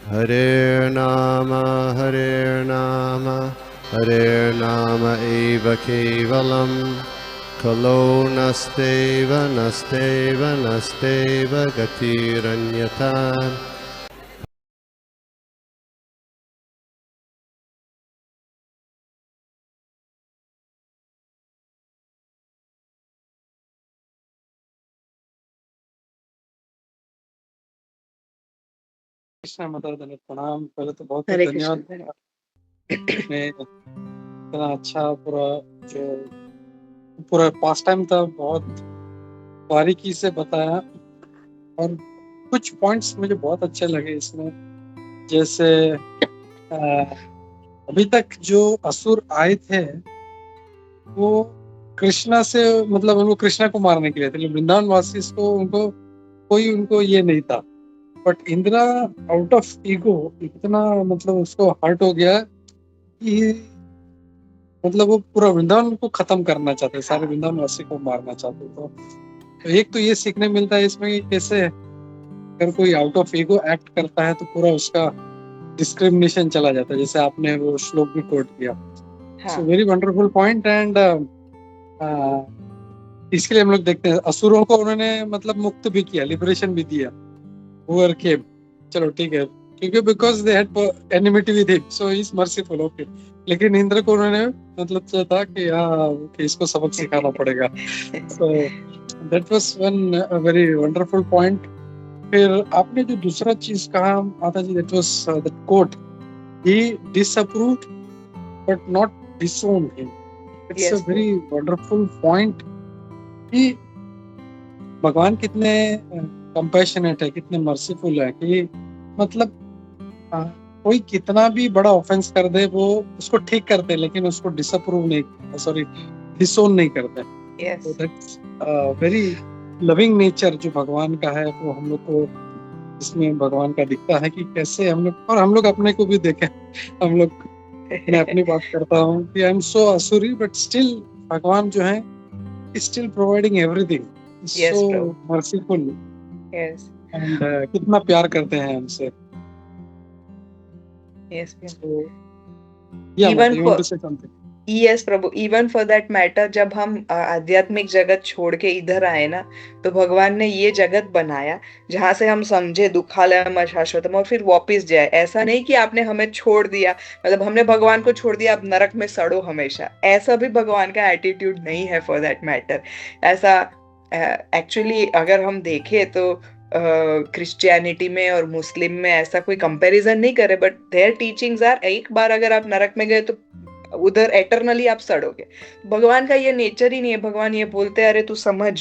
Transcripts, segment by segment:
Hare Nama Hare Nama eva kevalam Kalo nasteva nasteva nasteva gatiranyata. Krishna माता धन्यवाद, प्रणाम। पहले तो बहुत हरे धन्यवाद, कृष्ण। आपने इतना अच्छा पूरा पास टाइम था, बहुत बारीकी से बताया और कुछ पॉइंट्स मुझे बहुत अच्छे लगे इसमें। जैसे अभी तक जो असुर आए थे वो कृष्णा से, मतलब उनको कृष्णा को मारने के लिए थे, वृंदावन वासी को उनको ये नहीं था। But Indira out of ego इतना मतलब उसको हर्ट हो गया कि मतलब वो पूरा वृंदावन को खत्म करना चाहते, सारे वृंदावन वासी को मारना चाहते। तो एक तो ये सीखने मिलता है इसमें कि कैसे अगर कोई आउट ऑफ ईगो एक्ट करता है तो पूरा उसका डिस्क्रिमिनेशन चला जाता है, जैसे आपने वो श्लोक भी कोट किया। So very wonderful point. And इसके लिए हम लोग देखते हैं असुरों को उन्होंने मतलब मुक्त भी किया, लिबरेशन भी दिया। Whoever came, चलो ठीक है, क्योंकि because they had enmity with him so he is merciful, okay. लेकिन इंद्र को उन्होंने मतलब था कि हाँ कि इसको सबक सिखाना पड़ेगा। So that was one very wonderful point. फिर आपने जो दूसरा चीज कहा माता जी, that was that quote, he disapproved but not disowned him. It's a very wonderful point कि भगवान कितने कंपैशनेट है, कितने मर्सीफुल है कि मतलब कोई कितना भी बड़ा ऑफेंस कर दे वो उसको ठीक करते, लेकिन उसको डिसअप्रूव नहीं, सॉरी डिसोन नहीं करते। तो दैट्स वेरी लविंग नेचर जो भगवान का है, वो हम लोग को इसमें भगवान का दिखता है कि कैसे हम लोग, और हम लोग अपने को भी देखें, हम लोग, मैं अपनी बात करता हूँ कि आई एम सो असुरी बट स्टिल भगवान जो है still providing everything, so merciful. And कितना प्यार करते हैं हमसे। Yes Prabhu, even for that matter, जब हम आध्यात्मिक जगत छोड़ के इधर आए ना, तो भगवान ने ये जगत बनाया जहां से हम समझे दुखालयम अशाश्वतम और फिर वापस जाए। ऐसा नहीं कि आपने हमें छोड़ दिया, मतलब हमने भगवान को छोड़ दिया अब नरक में सड़ो हमेशा, ऐसा भी भगवान का एटीट्यूड नहीं है फॉर दैट मैटर। ऐसा एक्चुअली अगर हम देखें तो क्रिश्चियनिटी में और मुस्लिम में ऐसा कोई कंपैरिजन नहीं करे, बट देयर टीचिंग्स आर एक बार अगर आप नरक में गए तो उधर एटर्नली आप सड़ोगे। भगवान का ये नेचर ही नहीं है। भगवान ये बोलते हैं अरे तू समझ,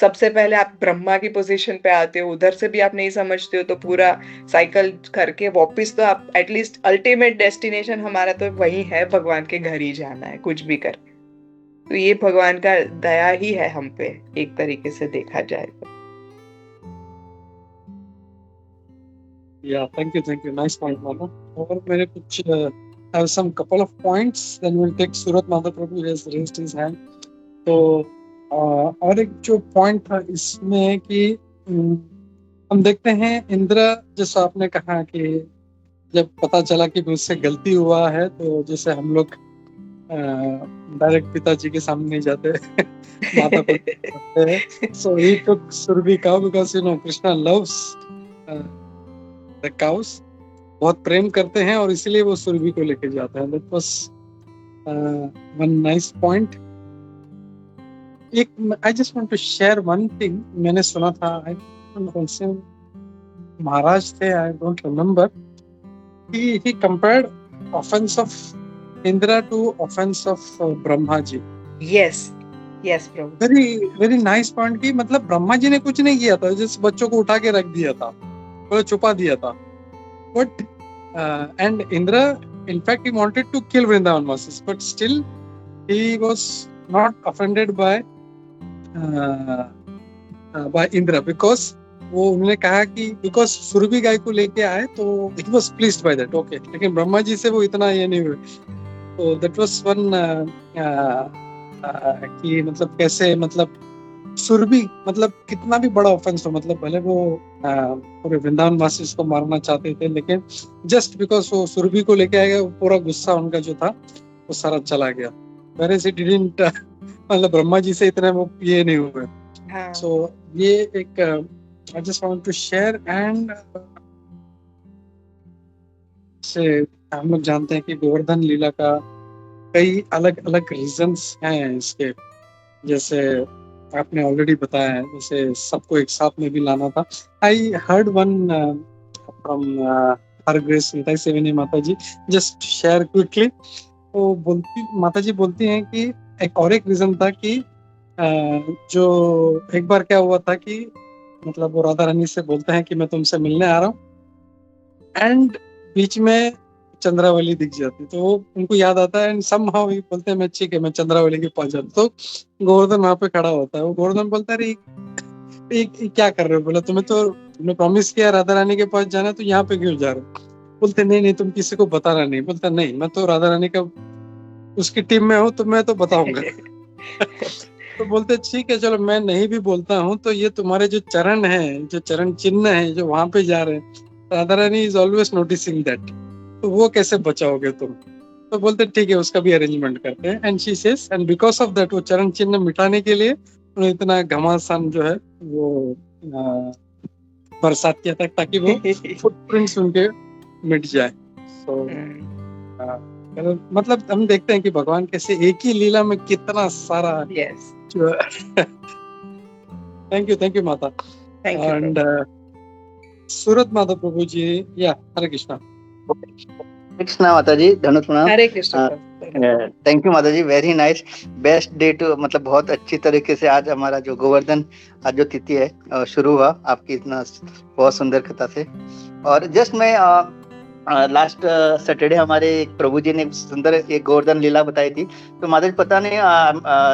सबसे पहले आप ब्रह्मा की पोजीशन पे आते हो, उधर से भी आप नहीं समझते हो तो पूरा साइकिल करके वापस तो आप एटलीस्ट अल्टीमेट डेस्टिनेशन हमारा तो वही है, भगवान के घर ही जाना है कुछ भी कर। तो ये भगवान का दया ही है हम पे, एक तरीके से देखा जाए तो। Yeah, thank you, nice point, Mama. और मेरे कुछ have some couple of points, then we'll take Surat Mother Prabhu has raised his hand. तो और एक जो पॉइंट था इसमें कि हम देखते हैं इंद्र, जैसा आपने कहा कि जब पता चला कि मुझसे गलती हुआ है तो जैसे हम लोग डायरेक्ट पिताजी के सामने नहीं जाते माता को जाते हैं। So he took Surabhi cow because Krishna loves the cows, बहुत प्रेम करते हैं और इसलिए वो सुरभि को लेके जाता है। That was one nice point. एक I just want to share one thing, मैंने सुना था, I don't know से महाराज थे, I don't remember, he compared offense of Indra to offense of Brahma ji. Yes, प्रभु। वेरी नाइस पॉइंट की मतलब ब्रह्मा जी ने कुछ नहीं किया था, जिस बच्चों को उठा के रख दिया था, वो छुपा दिया था। But and Indra, in fact, he wanted to kill Vrindavan Vasis, but still he was not offended by Indra because वो उन्होंने कहा कि because सुरभि गाय को लेके आए तो he was pleased by that, okay। लेकिन ब्रह्मा जी से वो इतना ये नहीं हुए। तो that was one कि मतलब कैसे मतलब सुरभि मतलब कितना भी बड़ा ऑफेंस हो, मतलब भले वो पूरे वृंदावन वासी उसको मारना चाहते थे, लेकिन जस्ट बिकॉज वो सुरभि को लेके आएगा, पूरा गुस्सा उनका जो था वो सारा चला गया। Whereas it didn't, मतलब ब्रह्मा जी से इतने वो ये नहीं हुए। हाँ सो ये एक I just want to share. And से हम लोग जानते हैं कि गोवर्धन लीला का कई अलग अलग रीजंस हैं इसके, जैसे आपने ऑलरेडी बताया है, जैसे सबको एक साथ में भी लाना था। I heard one from her grace Nitai Sevini Mata ji, just share quickly. वो माता जी बोलती हैं कि एक और एक रीजन था कि जो एक बार क्या हुआ था कि मतलब वो राधा रानी से बोलते हैं कि मैं तुमसे मिलने आ रहा हूँ, एंड बीच में चंद्रावली दिख जाती, तो वो उनको याद आता है, एंड समहाउ ही बोलते हैं मैं ठीक है मैं चंद्रावली के पास जाता। तो गोवर्धन वहां पे खड़ा होता है, वो गोवर्धन बोलता है ये क्या कर रहे हो? बोला तुमने प्रॉमिस किया राधा रानी के पास जाना, तो यहाँ पे क्यों जा रहे हो? बोलते नहीं तुम किसी को बताना नहीं। बोलता नहीं, मैं तो राधा रानी का उसकी टीम में हूँ, तो मैं तो बताऊंगा। तो बोलते ठीक है चलो, मैं नहीं भी बोलता हूँ, तो ये तुम्हारे जो चरण है, जो चरण चिन्ह है जो वहां पे जा रहे हैं, Radha Rani is always noticing that, तो वो कैसे बचाओगे तुम? तो बोलते ठीक है उसका भी अरेंजमेंट करते हैं। And she says, and because of that वो चरण चिन्ह मिटाने के लिए उन्होंने इतना घमासान जो है वो बरसात किया था, ताकि वो फुटप्रिंट्स उनके मिट जाए। सो मतलब हम देखते हैं कि भगवान कैसे एक ही लीला में कितना सारा यस थैंक यू माता। थैंक यू एंड सूरत माधव प्रभु जी, या हरे कृष्णा। कृष्णा माता जी, धनुष प्रणाम। हरे कृष्णा। थैंक यू माता जी, very nice, best day too, मतलब बहुत अच्छी तरीके से आज हमारा जो गोवर्धन आज जो तिथि है शुरू हुआ आपकी इतना बहुत सुंदर कथा से। और जस्ट मैं लास्ट सैटरडे हमारे एक प्रभु जी ने सुंदर एक गोवर्धन लीला बताई थी, तो माता जी पता नहीं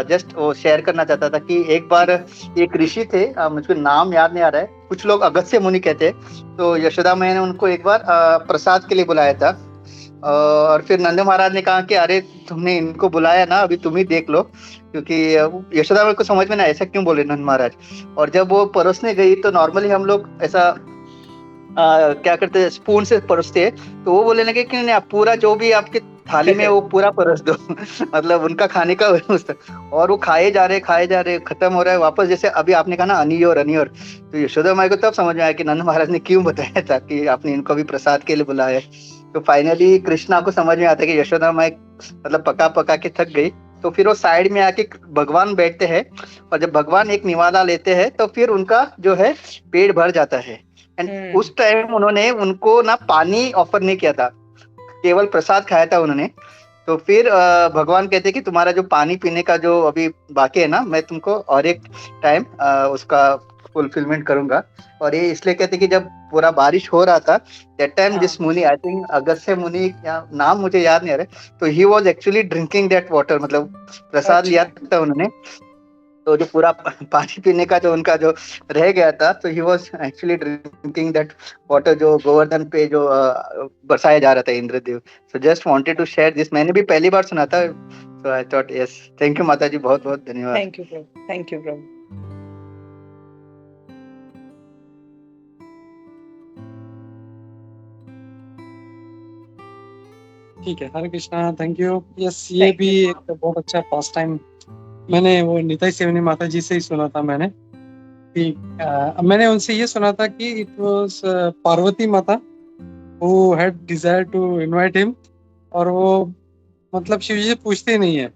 जस्ट वो शेयर करना चाहता था कि एक बार एक ऋषि थे, मुझको नाम याद नहीं आ रहा है, कुछ लोग अगस्त्य मुनि कहते हैं, तो यशोदा मैया ने उनको एक बार प्रसाद के लिए बुलाया था। और फिर नंद महाराज ने कहा कि अरे तुमने इनको बुलाया ना, अभी तुम ही देख लो, क्योंकि यशोदा मैया को समझ में ना ऐसा क्यों बोले नंद महाराज। और जब वो परोसने गई तो नॉर्मली हम लोग ऐसा क्या करते हैं, स्पून से परोसते हैं, तो वो बोलने लगे कि नहीं, आप पूरा जो भी आपके थाली में वो पूरा परोस दो। मतलब उनका खाने का और वो खाए जा रहे खत्म हो रहा है वापस, जैसे अभी आपने कहा ना अनियोर। तो यशोदा माई को तब समझ में आया कि नंद महाराज ने क्यों बताया था कि आपने इनको भी प्रसाद के लिए बुलाया। तो फाइनली कृष्णा को समझ में आता है कि यशोदा माई मतलब पका के थक गई, तो फिर वो साइड में आके भगवान बैठते हैं, और जब भगवान एक निवाला लेते हैं तो फिर उनका जो है पेट भर जाता है। एंड उस टाइम उन्होंने उनको ना पानी ऑफर नहीं किया था, केवल प्रसाद खाया था उन्होंने। तो फिर भगवान कहते कि तुम्हारा जो पानी पीने का जो अभी बाकी है ना, मैं तुमको और एक टाइम उसका फुलफिलमेंट करूंगा। और ये इसलिए कहते कि जब पूरा बारिश हो रहा था दैट टाइम दिस मुनि, आई थिंक अगस्त्य मुनि, या नाम मुझे याद नहीं आ रहा, तो he was actually drinking that water, मतलब प्रसाद लिया था उन्होंने, तो जो पूरा पानी पीने का जो उनका जो रह गया था, तो he was actually drinking that water जो गोवर्धन पे जो बरसाया जा रहा था Indradev. So just wanted to share this, मैंने भी पहली बार सुना था, so I thought yes, thank you माता जी, बहुत बहुत धन्यवाद। थैंक यू प्रभु। ठीक है, Hare Krishna, thank you. Yes, ये भी एक बहुत अच्छा पास टाइम मैंने वो निताई सेवनी माता जी से ही सुना था मैंने, कि मैंने उनसे ये सुना था कि it was Parvati Mata who had desire to invite him, और वो मतलब शिव जी से पूछते ही नहीं है,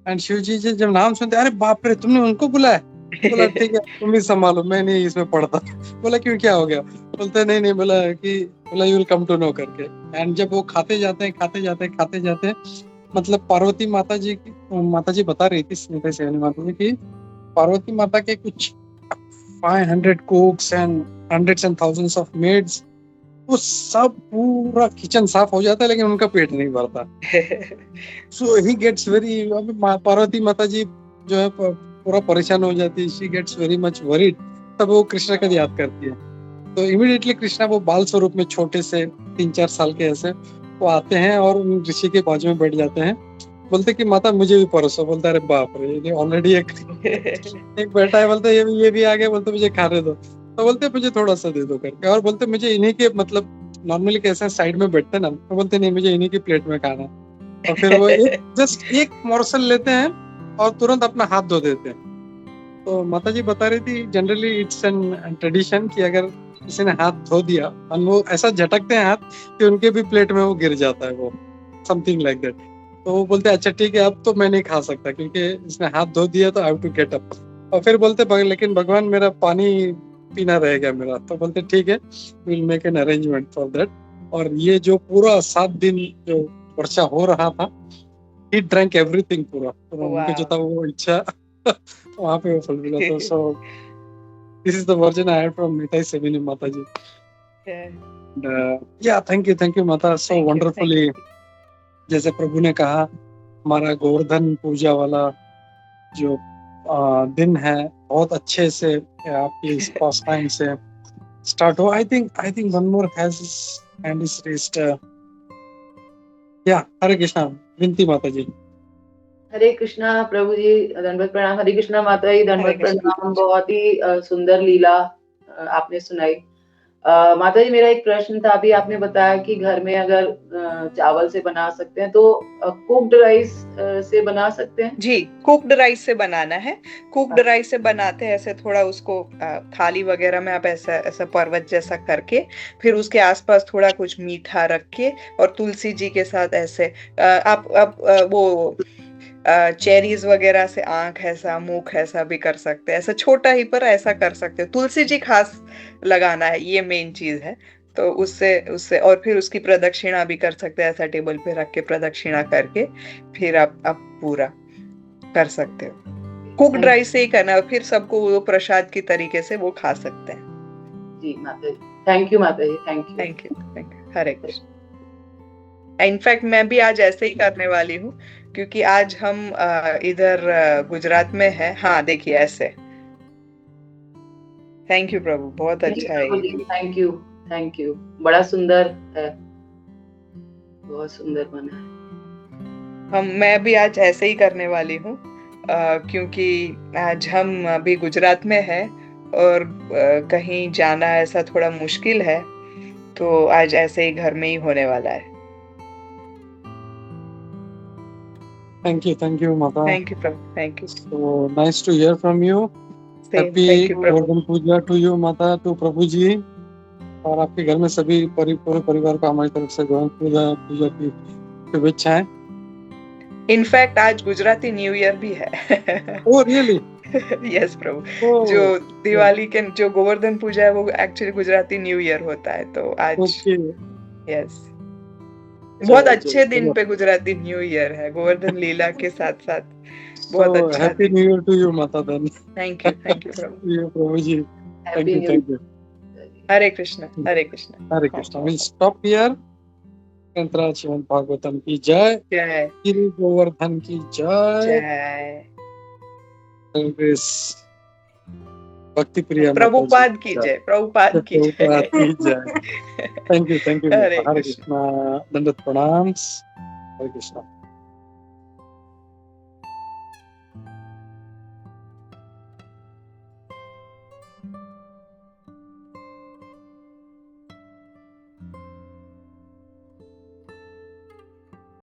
एंड शिव जी जब नाम सुनते अरे बाप रे तुमने उनको बुलाया, बोला ठीक है तुम ही संभालो, मैं नहीं इसमें पढ़ता। बोला क्यों, क्या हो गया? बोलते नहीं, बोला you will come to know करके। एंड जब वो खाते जाते हैं, मतलब पार्वती माता जी बता रही थी निताई सेवनी माता जी की, पार्वती माता के कुछ 500 cooks and hundreds and thousands of maids, वो सब पूरा किचन साफ हो जाता है लेकिन उनका पेट नहीं भरता। So he gets very, Parvati Mata ji जो है पूरा परेशान हो जाती है, she gets very much worried. तब वो कृष्णा को याद करती है, तो इमीडिएटली कृष्णा वो बाल स्वरूप में छोटे से 3-4 साल के ऐसे वो आते हैं और ऋषि के बाजू में बैठ जाते हैं, बोलते कि माता मुझे भी परोसो। बोलता अरे बाप रे, ये ऑलरेडी एक बैठा है। बोलते ये भी आ गया। बोलते मुझे खाने दो। तो बोलते मुझे थोड़ा सा दे दो करके। और बोलते मुझे इन्हीं के मतलब नॉर्मली कैसे साइड में बैठते हैं ना, तो बोलते नहीं मुझे इन्हीं की प्लेट में खाना है। और फिर वो जस्ट एक मोर्सल लेते हैं और तुरंत अपना हाथ धो देते हैं। तो माता जी बता रही थी जनरली इट्स एन ट्रेडिशन कि अगर किसी ने हाथ धो दिया और वो ऐसा झटकते हैं हाथ कि उनके भी प्लेट में वो गिर जाता है, वो समथिंग लाइक दैट। तो वो बोलते अच्छा ठीक है, अब तो मैं नहीं खा सकता क्योंकि इसने हाथ धो दिया, तो I have to get up. और फिर बोलते लेकिन भगवान मेरा पानी पीना रहेगा मेरा। तो बोलते ठीक है, will make an arrangement for that. और ये जो पूरा 7 दिन जो वर्षा हो रहा था, ही ड्रैंक एवरीथिंग पूरा। तो उनके जो था वो इच्छा वहाँ पे वो फुलफिल होता। So this is the version I had from मिठाई सेविनी माता जी। या थैंक यू माता, सो वंडरफुली। जैसे प्रभु ने कहा, हमारा गोवर्धन पूजा वाला जो दिन है बहुत अच्छे से आपकी इस पास टाइम से स्टार्ट हो। I think one more has hand is raised. या हरे कृष्णा विनती माता जी। हरे कृष्णा प्रभु जी, दंडवत प्रणाम। हरे कृष्णा माता जी, दंडवत प्रणाम। बहुत ही सुंदर लीला आपने सुनाई। माता जी, मेरा एक प्रश्न था। अभी आपने बताया कि घर में अगर चावल से बना सकते हैं, तो कुक्ड राइस से बना सकते हैं? जी, कुक्ड राइस से बनाना है। कुक्ड राइस से बनाते हैं ऐसे थोड़ा उसको थाली वगैरह में आप ऐसा पर्वत जैसा करके, फिर उसके आसपास थोड़ा कुछ मीठा रख के और तुलसी जी के साथ ऐसे आप वो चेरीज वगैरह से आंख ऐसा मुख ऐसा भी कर सकते हैं। ऐसा छोटा ही पर ऐसा कर सकते हो। तुलसी जी खास लगाना है, ये मेन चीज है। तो उससे और फिर उसकी प्रदक्षिणा भी कर सकते हैं। ऐसा टेबल पे रख के प्रदक्षिणा करके फिर आप पूरा कर सकते हो। कुक्ड राइस से ही करना है, फिर सबको वो प्रसाद की तरीके से वो खा सकते हैं। जी माता जी, थैंक यू माता जी, thank you. Hare Krishna. In fact मैं भी आज ऐसे ही करने वाली हूँ, क्योंकि आज हम इधर गुजरात में है। हाँ देखिए ऐसे। थैंक यू प्रभु, बहुत अच्छा है। Thank you. बड़ा सुंदर है, बहुत सुंदर बना है। मैं भी आज ऐसे ही करने वाली हूँ, क्योंकि आज हम अभी गुजरात में है और कहीं जाना ऐसा थोड़ा मुश्किल है, तो आज ऐसे ही घर में ही होने वाला है। Thank you, Mata. Thank you, Prabhu. Thank you. So nice to hear from you. Happy Govardhan Puja to you, Mata, to Prabhu जी। और आपके घर में सभी पूरे परिवार को हमारी तरफ से गोवर्धन पूजा की शुभेच्छाएं। इनफैक्ट आज गुजराती न्यू ईयर भी है। Oh really? यस प्रभु। जो दिवाली के जो गोवर्धन पूजा है वो एक्चुअली गुजराती न्यू ईयर होता है। तो आज यस बहुत अच्छे दिन पे गुजराती न्यू ईयर है, गोवर्धन लीला के साथ साथ। बहुत अच्छा। Happy new year to you माता देन। थैंक यू प्रभु जी। Thank you. Hare Krishna, Hare Krishna, Hare Krishna. Will stop here. कंत्रा श्रीमद् भागवतम की जय, जय श्री गोवर्धन की जय, जय भक्ति प्रिया प्रभुपाद की जय, प्रभुपाद की जय। Thank you. हरे कृष्णा। दंडवत प्रणाम। हरे कृष्णा।